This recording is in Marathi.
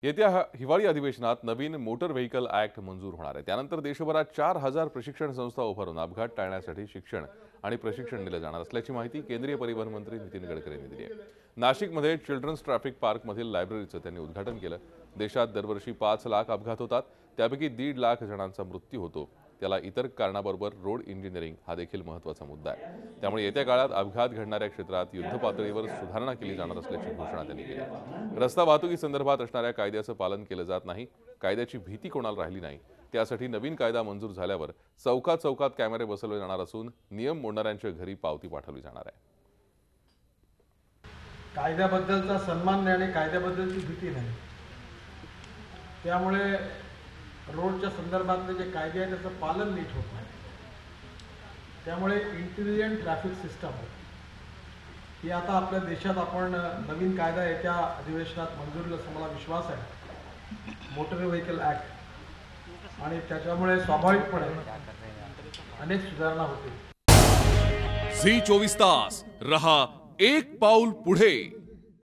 येत्या हिवाळी अधिवेशनात नवीन मोटर व्हेकल ऍक्ट मंजूर होणार आहे। त्यानंतर देशभरात 4000 प्रशिक्षण संस्था उभारून अपघात टाळण्यासाठी शिक्षण आणि प्रशिक्षण दिले जाणार असल्याची माहिती केंद्रीय परिवहन मंत्री नितीन गडकरी यांनी दिली आहे। नाशिकमध्ये चिल्ड्रन्स ट्रॅफिक पार्कमधील लायब्ररीचं त्यांनी उद्घाटन केलं। देशात दरवर्षी 5 लाख अपघात होतात, त्यापैकी 1.5 लाख जणांचा मृत्यू होतो। त्याला इतर कारणाबरोबर रोड इंजिनिअरिंग हा देखील महत्त्वाचा मुद्दा आहे। त्यामुळे येत्या काळात अपघात घडणाऱ्या क्षेत्रात युद्धपातळीवर सुधारणा केली जाणार असल्याची घोषणा त्यांनी केली। रस्ता वाहतुकीसंदर्भात असणाऱ्या कायद्याचं पालन केलं जात नाही, कायद्याची भीती कोणाला राहिली नाही, त्यासाठी नवीन कायदा मंजूर झाल्यावर चौकात चौकात कॅमेरे बसवले जाणार असून नियम मोडणाऱ्यांच्या घरी पावती पाठवली जाणार आहे। कायद्याबद्दलचा सन्मान नाही आणि कायद्याबद्दलची भीती नाही, त्यामुळे रोडच्या संदर्भातले जे कायदे आहेत त्याचं पालन नीट होत नाही। त्यामुळे इंटेलिजंट ट्रॅफिक सिस्टम ही आता आपल्या देशात आपण नवीन कायदा येत्या अधिवेशनात मंजूर होईल असा मला विश्वास आहे, मोटर व्हेकल ऍक्ट, आणि त्याच्यामुळे स्वाभाविकपणे अनेक सुधारणा होतील। झी 24 तास रहा एक पाऊल पुढे।